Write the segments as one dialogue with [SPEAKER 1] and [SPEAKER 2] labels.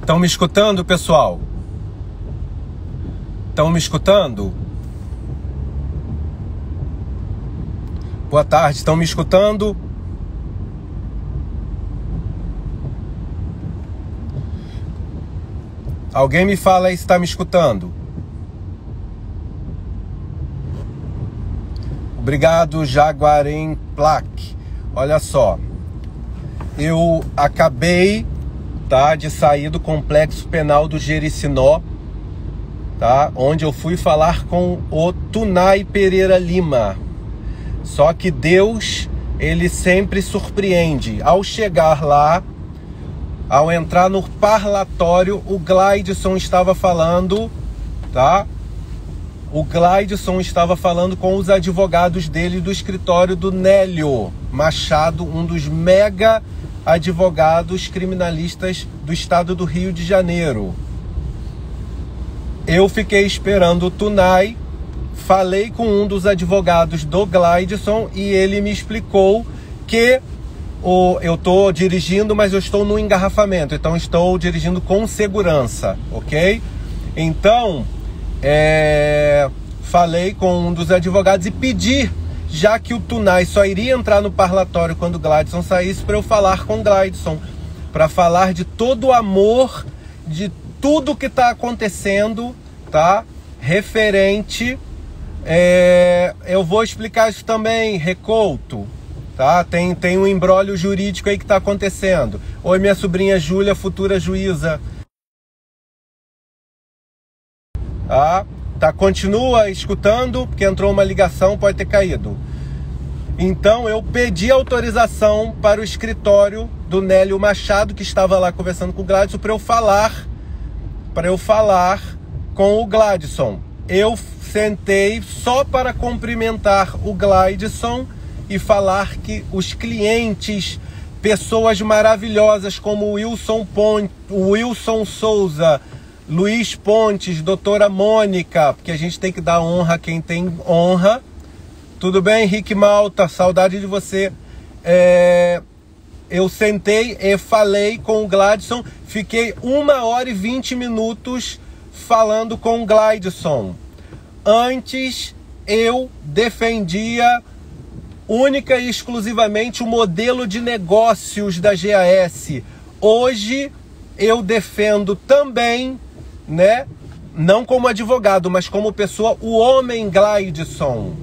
[SPEAKER 1] Estão me escutando, pessoal? Estão me escutando? Boa tarde, estão me escutando? Alguém me fala aí se está me escutando. Obrigado, Jaguarem Plaque. Olha só, eu acabei, tá, de sair do Complexo Penal do Jericinó, tá, onde eu fui falar com o Tunay Pereira Lima. Só que Deus, ele sempre surpreende. Ao chegar lá, ao entrar no parlatório, o Gleidson estava falando, tá? O Gleidson estava falando com os advogados dele do escritório do Nélio Machado, um dos mega advogados criminalistas do estado do Rio de Janeiro. Eu fiquei esperando o Tunay, falei com um dos advogados do Gleidson e ele me explicou que eu estou dirigindo, mas eu estou no engarrafamento, então estou dirigindo com segurança, ok? Então, falei com um dos advogados e pedi, já que o Tunay só iria entrar no parlatório quando o Gleidson saísse, para eu falar com o Gleidson, para falar de todo o amor, de tudo que está acontecendo, tá? Referente, eu vou explicar isso também, Recouto, tá? Tem um imbróglio jurídico aí que está acontecendo. Oi, minha sobrinha Júlia, futura juíza. Tá, continua escutando, porque entrou uma ligação, pode ter caído. Então eu pedi autorização para o escritório do Nélio Machado, que estava lá conversando com o Gleidson, para eu falar com o Gleidson. Eu sentei só para cumprimentar o Gleidson e falar que os clientes, pessoas maravilhosas como o Wilson Souza, Luiz Pontes, doutora Mônica, porque a gente tem que dar honra a quem tem honra. Tudo bem, Henrique Malta? Saudade de você. Eu sentei e falei com o Gleidson, fiquei 1h20 falando com o Gleidson. Antes eu defendia única e exclusivamente o modelo de negócios da GAS. Hoje eu defendo também, né, não como advogado, mas como pessoa, o homem Gleidson,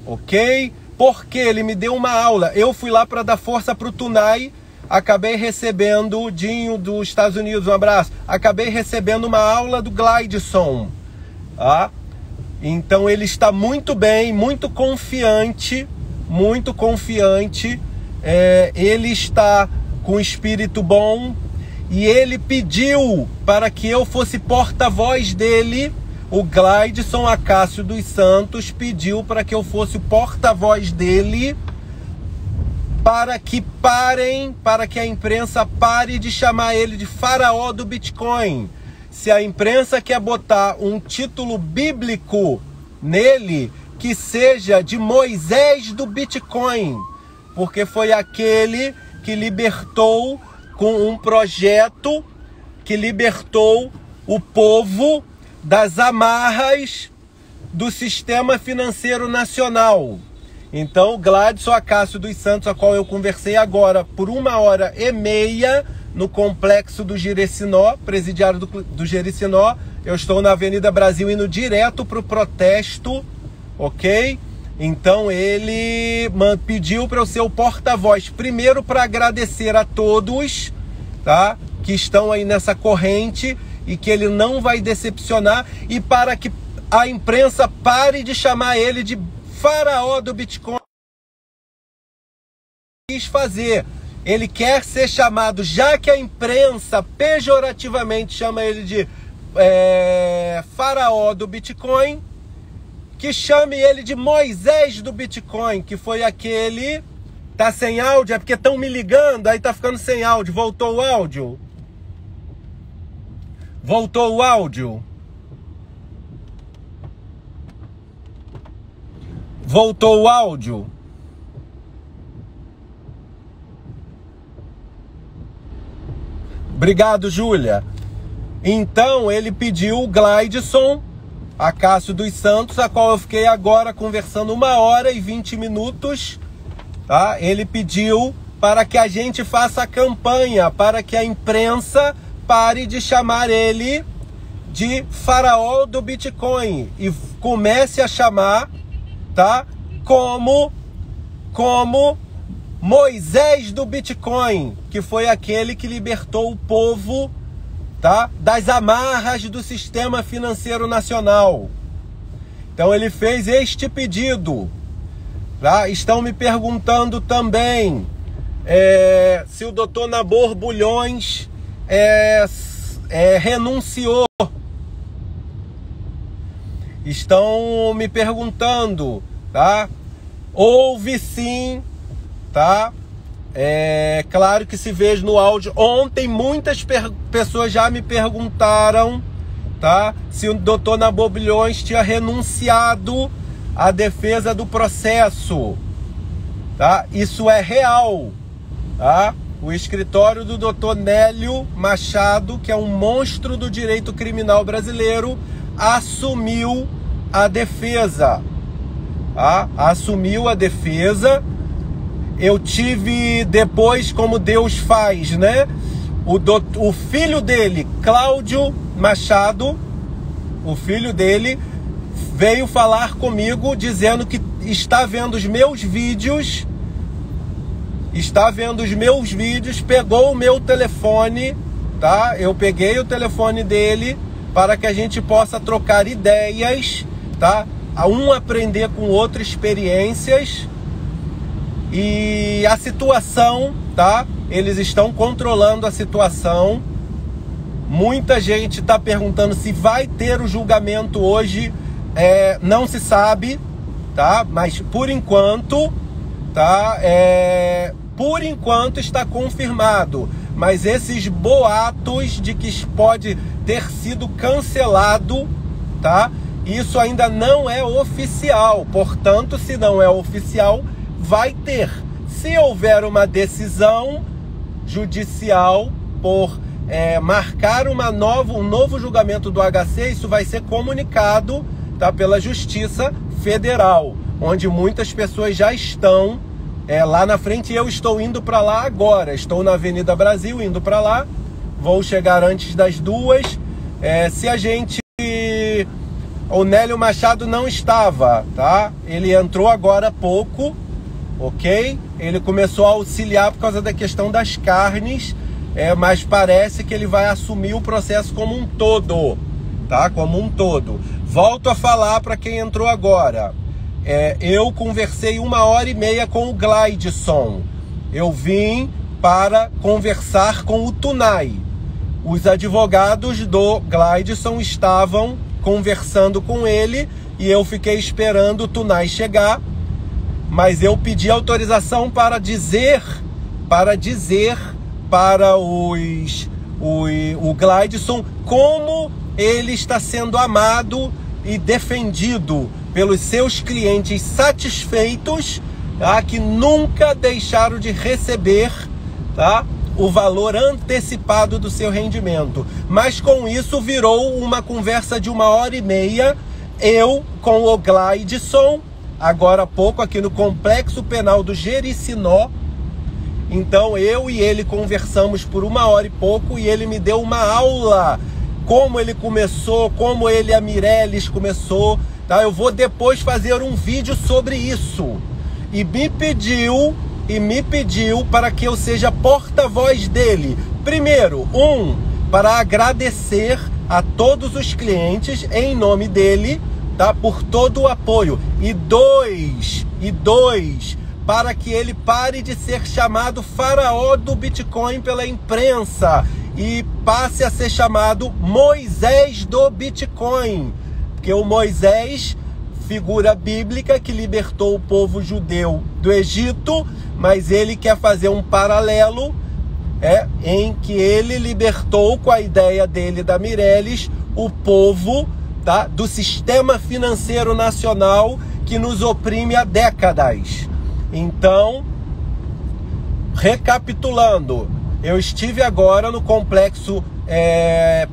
[SPEAKER 1] ok? Porque ele me deu uma aula. Eu fui lá para dar força para o Tunay, acabei recebendo o Dinho dos Estados Unidos, um abraço, acabei recebendo uma aula do Gleidson, tá? Então ele está muito bem, muito confiante, ele está com espírito bom e ele pediu para que eu fosse porta-voz dele. O Gleidson Acácio dos Santos pediu para que eu fosse o porta-voz dele, para que a imprensa pare de chamar ele de faraó do Bitcoin. Se a imprensa quer botar um título bíblico nele, que seja de Moisés do Bitcoin, porque foi aquele que libertou, com um projeto que libertou o povo das amarras do sistema financeiro nacional. Então, o Gleidson Acácio dos Santos, a qual eu conversei agora por 1h30 no Complexo do Jericinó, presidiário do Jericinó. Eu estou na Avenida Brasil indo direto para o protesto, ok? Então ele pediu para eu ser o porta-voz, primeiro para agradecer a todos, tá, que estão aí nessa corrente e que ele não vai decepcionar, e para que a imprensa pare de chamar ele de faraó do Bitcoin. Quis fazer. Ele quer ser chamado, já que a imprensa pejorativamente chama ele de faraó do Bitcoin, que chame ele de Moisés do Bitcoin, que foi aquele... Tá sem áudio? É porque estão me ligando, aí tá ficando sem áudio. Voltou o áudio? Voltou o áudio? Voltou o áudio? Obrigado, Júlia. Então, ele pediu o Glaidson Acácio dos Santos, a qual eu fiquei agora conversando 1 hora e 20 minutos. Tá? Ele pediu para que a gente faça a campanha, para que a imprensa pare de chamar ele de faraó do Bitcoin e comece a chamar, tá, como Moisés do Bitcoin, que foi aquele que libertou o povo, tá, das amarras do sistema financeiro nacional. Então ele fez este pedido. Tá? Estão me perguntando também se o Dr. Nabor Bulhões renunciou. Estão me perguntando, tá? Houve sim, tá? Claro que se vê no áudio. Ontem muitas pessoas já me perguntaram, tá? Se o Dr. Nabor Bulhões tinha renunciado à defesa do processo, tá? Isso é real, tá? O escritório do Dr. Nélio Machado, que é um monstro do direito criminal brasileiro, assumiu a defesa, tá? Assumiu a defesa. Eu tive depois, como Deus faz, né? O filho dele, Cláudio Machado, o filho dele veio falar comigo dizendo que está vendo os meus vídeos, pegou o meu telefone, tá? Eu peguei o telefone dele para que a gente possa trocar ideias, tá? Um aprender com o outro experiências. E a situação, tá? Eles estão controlando a situação. Muita gente está perguntando se vai ter o julgamento hoje. Não se sabe, tá? Mas por enquanto, tá? Por enquanto está confirmado. Mas esses boatos de que pode ter sido cancelado, tá? Isso ainda não é oficial. Portanto, se não é oficial, vai ter. Se houver uma decisão judicial por marcar um novo julgamento do HC, isso vai ser comunicado, tá, pela Justiça Federal, onde muitas pessoas já estão lá na frente. Eu estou indo para lá agora. Estou na Avenida Brasil, indo para lá. Vou chegar antes das 2. Se a gente... O Nélio Machado não estava, tá? Ele entrou agora há pouco, ok? Ele começou a auxiliar por causa da questão das carnes, mas parece que ele vai assumir o processo como um todo, tá? Como um todo. Volto a falar para quem entrou agora. Eu conversei 1 hora e meia com o Glaidson. Eu vim para conversar com o Tunai. Os advogados do Glaidson estavam conversando com ele e eu fiquei esperando o Tunai chegar, mas eu pedi autorização para dizer para o Glaidson como ele está sendo amado e defendido pelos seus clientes satisfeitos, tá? Que nunca deixaram de receber, tá, o valor antecipado do seu rendimento. Mas com isso virou uma conversa de 1 hora e meia, eu com o Glaidson, agora há pouco aqui no Complexo Penal do Jericinó. Então eu e ele conversamos por 1 hora e pouco e ele me deu uma aula, como ele começou, como ele e a Mireles começou, tá? Eu vou depois fazer um vídeo sobre isso. E me pediu para que eu seja porta-voz dele. Primeiro, para agradecer a todos os clientes em nome dele, tá? Por todo o apoio. E dois, para que ele pare de ser chamado faraó do Bitcoin pela imprensa e passe a ser chamado Moisés do Bitcoin. Porque o Moisés, figura bíblica que libertou o povo judeu do Egito, mas ele quer fazer um paralelo em que ele libertou, com a ideia dele, da Mireles, o povo, tá, do sistema financeiro nacional que nos oprime há décadas. Então, recapitulando, Eu estive agora no complexo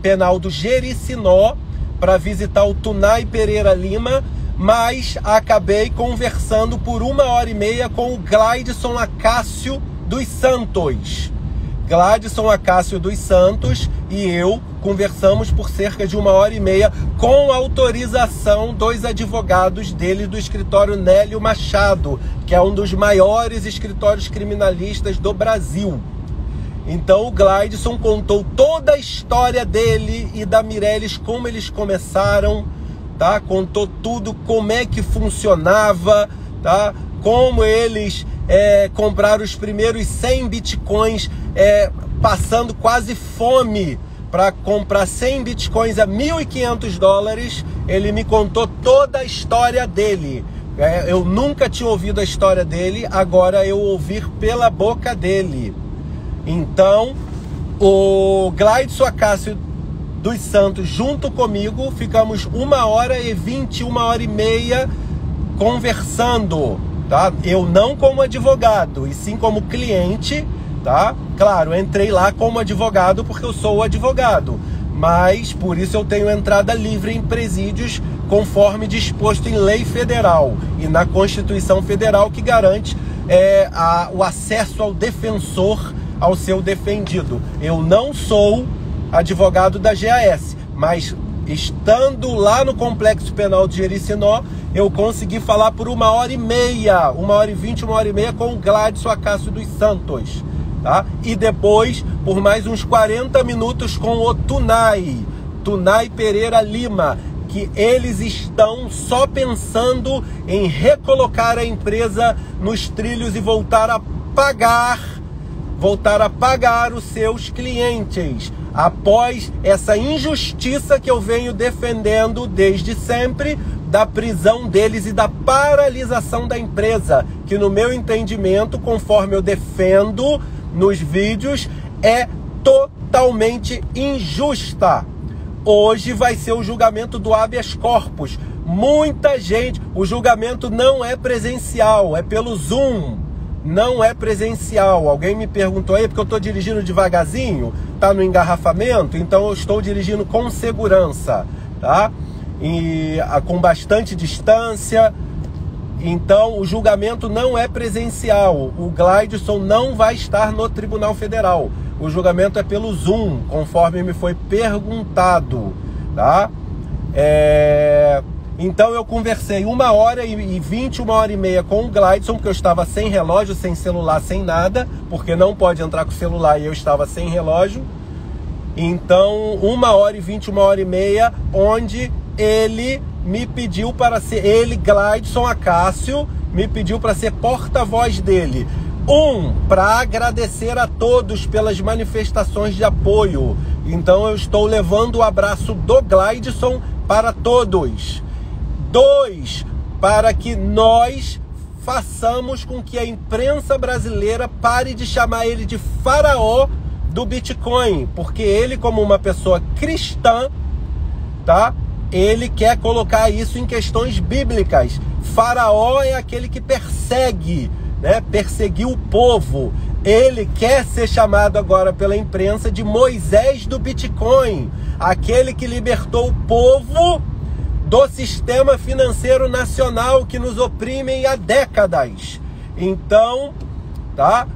[SPEAKER 1] penal do Jericinó para visitar o Tunay Pereira Lima, mas acabei conversando por 1h30 com o Gladson Acácio dos Santos. Gladson Acácio dos Santos e eu conversamos por cerca de 1h30 com autorização dos advogados dele do escritório Nélio Machado, que é um dos maiores escritórios criminalistas do Brasil. Então o Gladson contou toda a história dele e da Mireles, como eles começaram, tá? Contou tudo, como é que funcionava, tá? Como eles compraram os primeiros 100 bitcoins, passando quase fome para comprar 100 bitcoins a $1.500. Ele me contou toda a história dele. Eu nunca tinha ouvido a história dele, agora eu ouvi pela boca dele. Então, o Gladson Acácio dos Santos, junto comigo, ficamos 1h20, 1h30 conversando, tá? Eu não como advogado, e sim como cliente, tá? Claro, entrei lá como advogado porque eu sou o advogado, mas por isso eu tenho entrada livre em presídios conforme disposto em lei federal e na Constituição Federal, que garante o acesso ao defensor, ao seu defendido. Eu não sou advogado da GAS, mas estando lá no Complexo Penal de Jericinó, eu consegui falar por 1h30, 1h20, 1h30 com o Gladson Acácio dos Santos, tá? E depois, por mais uns 40 minutos com o Tunay Pereira Lima, que eles estão só pensando em recolocar a empresa nos trilhos e voltar a pagar os seus clientes, após essa injustiça que eu venho defendendo desde sempre, da prisão deles e da paralisação da empresa, que no meu entendimento, conforme eu defendo nos vídeos, é totalmente injusta. Hoje vai ser o julgamento do habeas corpus. Muita gente, o julgamento não é presencial, é pelo Zoom. Não é presencial. Alguém me perguntou aí, porque eu estou dirigindo devagarzinho, tá no engarrafamento, então eu estou dirigindo com segurança, tá? E com bastante distância. Então o julgamento não é presencial. O Gladson não vai estar no Tribunal Federal. O julgamento é pelo Zoom, conforme me foi perguntado, tá? Então eu conversei 1h20, 1h30 com o Gladson, porque eu estava sem relógio, sem celular, sem nada, porque não pode entrar com o celular e eu estava sem relógio. Então 1h20, 1h30, onde ele me pediu para ser, Gladson Acácio, me pediu para ser porta-voz dele. Para agradecer a todos pelas manifestações de apoio. Então eu estou levando o abraço do Gladson para todos. 2, para que nós façamos com que a imprensa brasileira pare de chamar ele de faraó do Bitcoin, porque ele, como uma pessoa cristã, tá? Ele quer colocar isso em questões bíblicas. Faraó é aquele que persegue, né? Perseguiu o povo. Ele quer ser chamado agora pela imprensa de Moisés do Bitcoin, aquele que libertou o povo do sistema financeiro nacional que nos oprimem há décadas. Então, tá?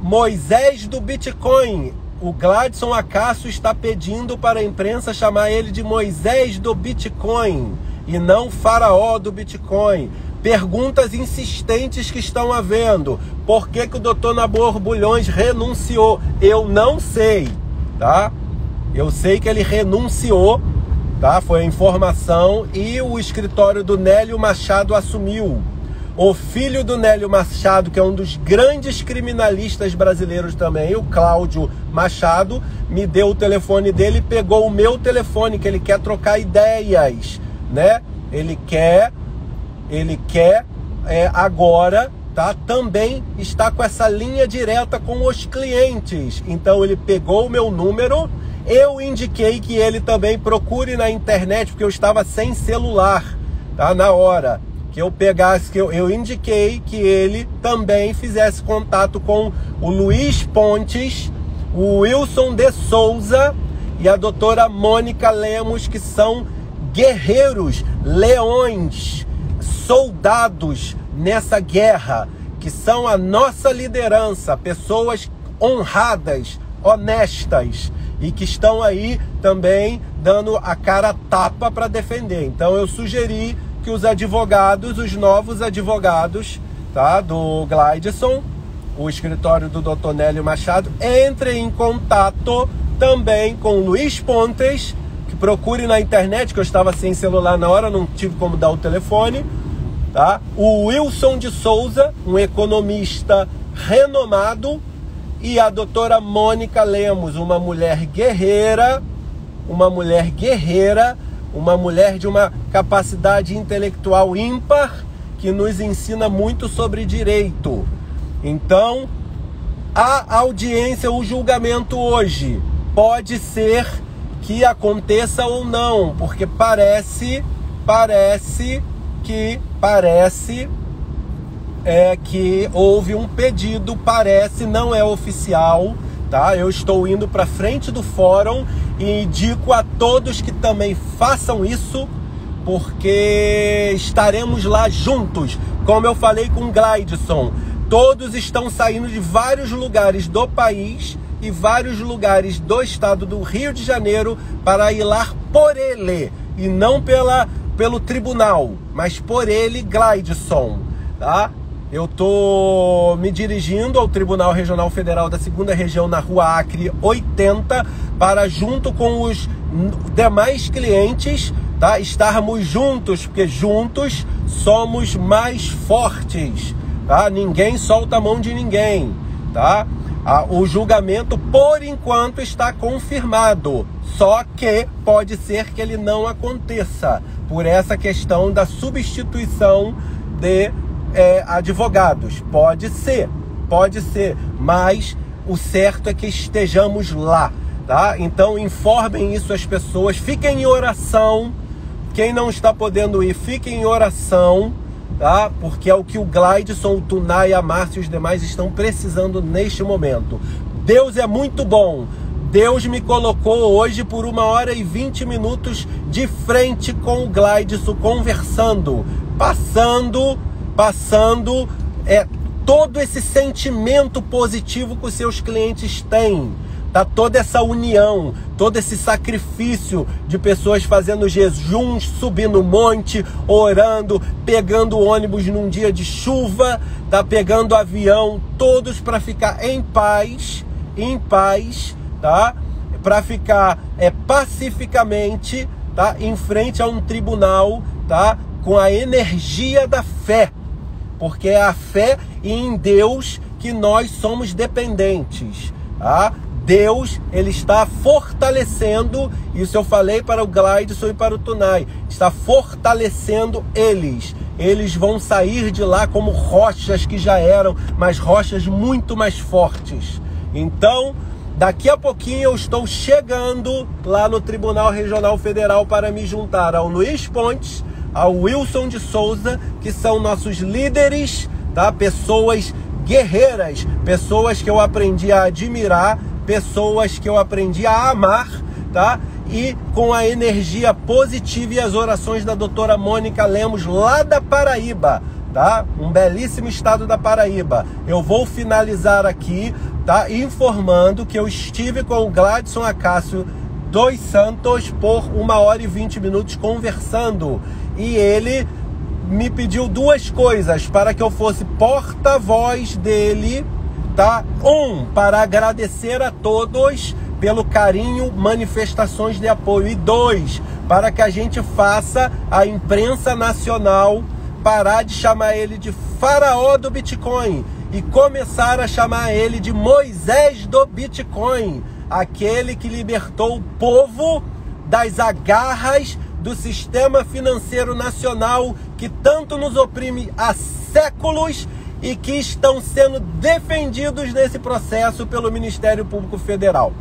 [SPEAKER 1] Moisés do Bitcoin. O Gladson Acácio está pedindo para a imprensa chamar ele de Moisés do Bitcoin e não faraó do Bitcoin. Perguntas insistentes que estão havendo. Por que que o doutor Nabor Bulhões renunciou? Eu não sei, tá? Eu sei que ele renunciou, tá? Foi a informação, e o escritório do Nélio Machado assumiu. O filho do Nélio Machado, que é um dos grandes criminalistas brasileiros também, o Cláudio Machado, me deu o telefone dele e pegou o meu telefone, que ele quer trocar ideias, né? Ele quer agora, tá? Também está com essa linha direta com os clientes. Então ele pegou o meu número, eu indiquei que ele também procure na internet, porque eu estava sem celular, tá? Na hora que eu pegasse, que eu indiquei que ele também fizesse contato com o Luiz Pontes, o Wilson de Souza e a doutora Mônica Lemos, que são guerreiros, leões, soldados nessa guerra, que são a nossa liderança, pessoas honradas, honestas, e que estão aí também dando a cara a tapa para defender. Então eu sugeri que os advogados, os novos advogados, tá, do Gleidson, o escritório do Dr. Nélio Machado, entrem em contato também com o Luiz Pontes, que procure na internet, que eu estava sem celular na hora, não tive como dar o telefone, tá? O Wilson de Souza, um economista renomado, e a doutora Mônica Lemos, uma mulher guerreira, uma mulher de uma capacidade intelectual ímpar, que nos ensina muito sobre direito. Então, a audiência, o julgamento hoje, pode ser que aconteça ou não, porque parece que houve um pedido, não é oficial, tá? Eu estou indo para frente do fórum e indico a todos que também façam isso, porque estaremos lá juntos. Como eu falei com o Gleidson, todos estão saindo de vários lugares do país e vários lugares do estado do Rio de Janeiro para ir lá por ele, e não pelo tribunal, mas por ele, Gleidson, tá? Eu estou me dirigindo ao Tribunal Regional Federal da 2ª Região, na Rua Acre 80, para, junto com os demais clientes, tá, estarmos juntos, porque juntos somos mais fortes, tá? Ninguém solta a mão de ninguém, tá? O julgamento, por enquanto, está confirmado, só que pode ser que ele não aconteça, por essa questão da substituição de advogados. Pode ser, mas o certo é que estejamos lá, tá? Então informem isso às pessoas, fiquem em oração. Quem não está podendo ir, fiquem em oração, tá? Porque é o que o Gleidson, o Tunay, a Márcia e os demais estão precisando neste momento. Deus é muito bom. Deus me colocou hoje por 1h20 de frente com o Gleidson, conversando, passando todo esse sentimento positivo que os seus clientes têm, tá? Toda essa união, todo esse sacrifício de pessoas fazendo jejuns, subindo monte, orando, pegando ônibus num dia de chuva, tá? Pegando avião, todos para ficar em paz, tá? Para ficar pacificamente, tá? Em frente a um tribunal, tá? Com a energia da fé, porque é a fé em Deus que nós somos dependentes, tá? Deus, ele está fortalecendo, isso eu falei para o Gleidson e para o Tunay, está fortalecendo eles. Eles vão sair de lá como rochas que já eram, mas rochas muito mais fortes. Então, daqui a pouquinho eu estou chegando lá no Tribunal Regional Federal para me juntar ao Luiz Pontes, ao Wilson de Souza, que são nossos líderes, tá? Pessoas guerreiras, pessoas que eu aprendi a admirar, pessoas que eu aprendi a amar, tá? E com a energia positiva e as orações da doutora Mônica Lemos, lá da Paraíba, tá? Um belíssimo estado da Paraíba. Eu vou finalizar aqui, tá? Informando que eu estive com o Gladson Acácio dos Santos por 1h20 conversando. E ele me pediu duas coisas para que eu fosse porta-voz dele, tá? Para agradecer a todos pelo carinho, manifestações de apoio. E 2, para que a gente faça a imprensa nacional parar de chamar ele de faraó do Bitcoin e começar a chamar ele de Moisés do Bitcoin, aquele que libertou o povo das agarras do sistema financeiro nacional que tanto nos oprime há séculos e que estão sendo defendidos nesse processo pelo Ministério Público Federal.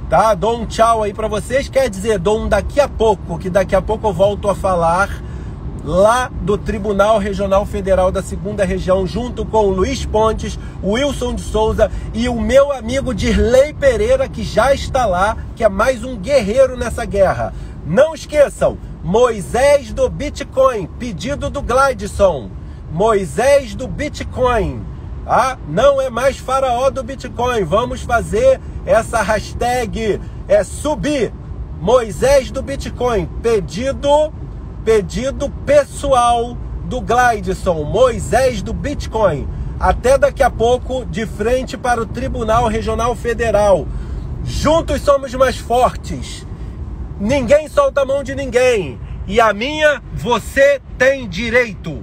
[SPEAKER 1] Tá? Dou um tchau aí para vocês, quer dizer, dou um daqui a pouco, que daqui a pouco eu volto a falar lá do Tribunal Regional Federal da 2ª Região, junto com o Luiz Pontes, o Wilson de Souza e o meu amigo Dirley Pereira, que já está lá, que é mais um guerreiro nessa guerra. Não esqueçam, Moisés do Bitcoin, pedido do Gladson. Moisés do Bitcoin. Não é mais faraó do Bitcoin. Vamos fazer essa hashtag, subir. Moisés do Bitcoin, pedido pessoal do Gladson, Moisés do Bitcoin. Até daqui a pouco, de frente para o Tribunal Regional Federal. Juntos somos mais fortes. Ninguém solta a mão de ninguém. E a minha, você tem direito.